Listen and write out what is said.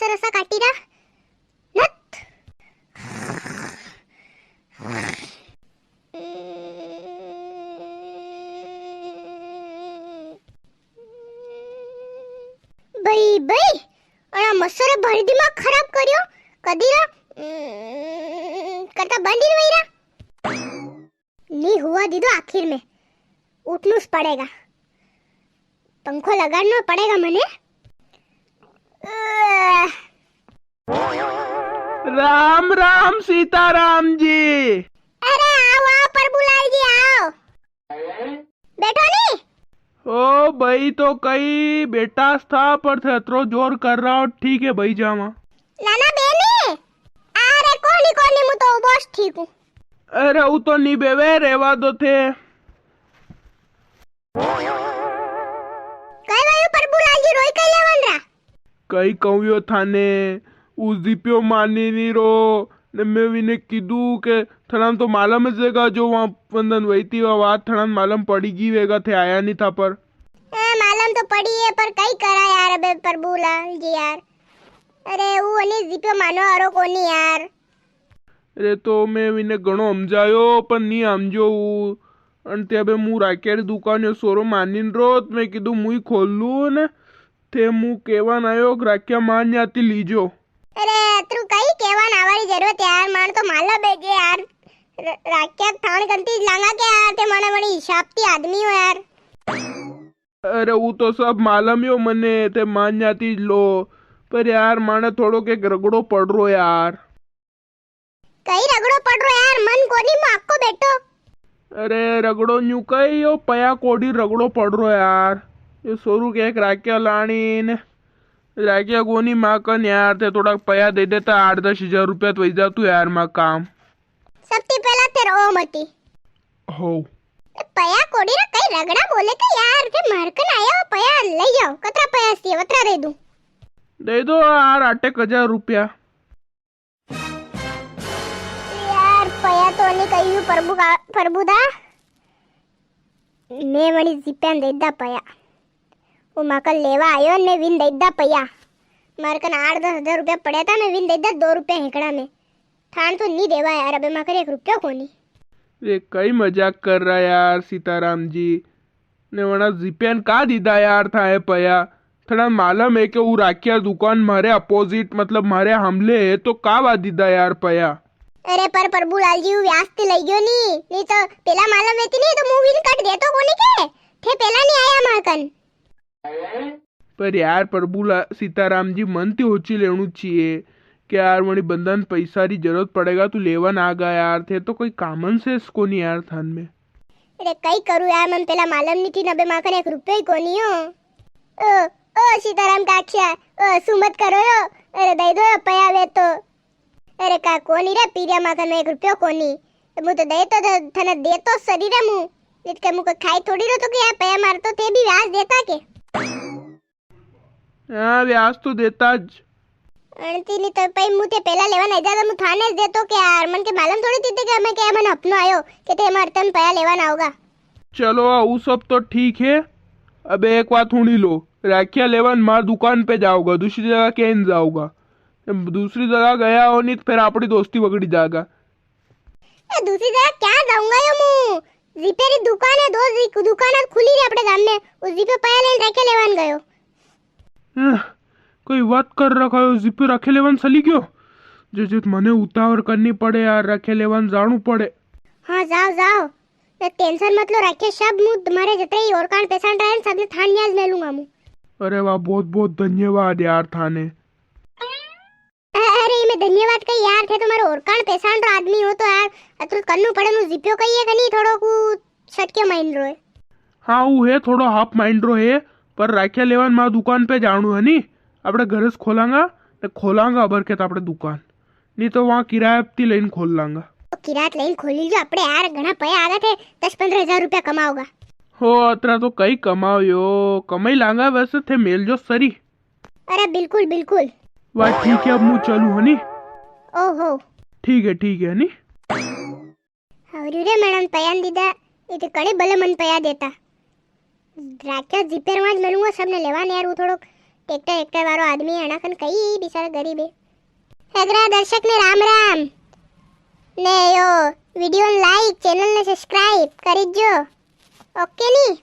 रसा काटी रा नत भाई भाई और मसरे भरी दिमाग खराब करियो कदीरा करता बंदी वहीरा नहीं हुआ दीदो आखिर में उठना पड़ेगा पंखो लगाना पड़ेगा मने राम राम सीताराम जी। अरे आओ आओ प्रभुलाल जी आओ बैठो नहीं ओ भाई तो कई बेटा था पर थे अतरो जोर कर रहा हो ठीक है भाई जावा नाना बेनी अरे कोनी मु तो बस ठीक हूँ। अरे वो तो नहीं बेवे रेवा दो थे कई वायु प्रभुलाल जी रोई कई लेवन रा कई कहूयो थाने उस दीपियो मानी नहीं रो ने मैं विने कीधु के थनाम तो मालूम है जगह जो वहाँ बंधन वही थी वह बात थनाम मालूम पड़ी गई वेगा थे आया नहीं था पर मालूम तो पड़ी है पर कई करा यार अबे प्रभुलाल जी यार अरे वो अने दीपियो मानो आरो कोनी यार अरे तो मैं विने घणो समझायो पर नहीं समझो अंते अबे मु राकेरी दुकान सोरो मानीन रोत मैं कीधु मुई खोल लू ने थे मु केवान आयो राख्या मान जाती लीजो। अरे तू कई केवान आवारी जरूरत यार मान तो माला बेजे यार राख्या थान कंती लांगा के यार ते माने बड़ी हिसाबती आदमी हो यार। अरे वो तो सब मालूम यो मने ते मान जाती लो पर यार माने थोड़ो के रगड़ो पड़ रो यार। कई रगड़ो पड़ रो यार मन कोनी मु आको बैठो। अरे रगड़ो न्यू कई यो पया कोडी रगड़ो पड़ रो यार ये सोरू के एक राख्या लानी ने राख्या कोनी माँ कन यार थे थोड़ा पया दे देता 8-10 हज़ार रुपया तो वही जा तू यार माँ काम सबसे पहला तेरे ओ मती हो पया कोडी रा कई रगड़ा बोले के यार के मारकन आया पया ले जाओ कतरा पया सी वतरा दे दो यार 8-10 रुपया यार पया तो नहीं कही प्रभुदा मैं वणी जीप्यान देदा पया वो माकल लेवा आयो ने विन देदा पया मारकन 8-10 हज़ार रुपया पड़े था मैं विन देदा 2 रुपया हेकड़ा में थान तो नहीं देवा यार अबे माकर 1 रुपया कोनी। ये कई मजाक कर रहा यार सीताराम जी ने वना जीपेन का दीदा यार था है पया थोड़ा मालूम है कि वो राखिया दुकान मारे अपोजिट मतलब मारे हमले है तो का बात दीदा यार पया। अरे पर प्रभुलाल जी व्यास ते लई गयो नहीं तो पेला मालूम है नहीं तो मूवी कट दे तो कोनी के थे पेला नहीं आया मारकन पर यार प्रभु सीताराम जी मन ते होची लेणु चाहिए कि यार वणी बंधन पैसा री जरूरत पड़ेगा तू लेवन आ गया यार थे तो कोई कॉमन सेंस कोनी यार थान में। अरे कई करू यार मन पेला मालूम नहीं थी नबे माखन 1 रुपया ही कोनी हो ओ सीताराम काक्षा ओ सुमत करो यो अरे दई दो पया वे तो अरे का कोनी रे पीरिया माखन में 1 रुपया कोनी मु तो दे तो थने दे तो शरीर मु इतके मु को खाई थोड़ी रो तो कि यार पया मार तो ते भी व्याज देता के हाँ व्याज तो देता ज अणती नहीं तो पई मुते पेला लेवा नहीं जाता मु थाने दे तो के यार मन के मालूम थोड़ी थी कि हमें क्या मन अपनो आयो कि ते मार तन पया लेवा ना होगा। चलो वो सब तो ठीक है अब एक बात सुनी लो राखिया लेवन मार दुकान पे जाओगा दूसरी जगह कैन जाओगा दूसरी जगह गया हो नहीं फिर अपनी दोस्ती बगड़ी जाएगा। दूसरी जगह क्या जाऊंगा यो मु जीपे री दुकान है दो दुकान खुली रे अपने गाम में उस जीपे पया लेन राखिया लेवन गयो। कोई बात कर रखा है जीपे रखे लेवन सली क्यों जो मने उतावर करनी पड़े यार रखे लेवन जाणू पड़े। हाँ जाओ जाओ तो टेंशन मत लो रखे सब मु तुम्हारे जितने ही और कान पेशेंट रहे सब ने थान न्याज ले लूंगा मु। अरे वाह बहुत बहुत धन्यवाद यार थाने। अरे मैं धन्यवाद कही यार थे तुम्हारे और कान पेशेंट आदमी हो तो यार अतुल करनु पड़े नु जीपो कही है कनी थोड़ो को छटके माइंड रो है। हाँ वो है थोड़ा हाफ माइंड रो है पर राखिया लेवन मार दुकान पे जाणू है नी अपने घर से खोलांगा अबर के अपने दुकान नहीं तो वहाँ किराया थी लेन खोल लांगा। तो किराया लेन खोली जो अपने यार घना पया आगा थे 10-15 हज़ार रुपया कमाओगा हो अतरा तो कई कमाओ यो कमाई लांगा वैसे थे मेल जो सरी। अरे बिल्कुल बिल्कुल वाह ठीक है अब मु चलू हनी। ओहो ठीक है नी हवरी मैडम पयान दीदा इते कड़े भले मन पया देता राख्या जीपेर में मिलूंगा सबने लेवाने यार वो थोड़ो ટ્રેક્ટર વાળો આદમી એનાખન કઈ બિચારા ગરીબે અગ્રા દર્શકને રામ રામ ને યો વિડીયો લાઈક ચેનલને સબસ્ક્રાઇબ કરી જો ઓકે ની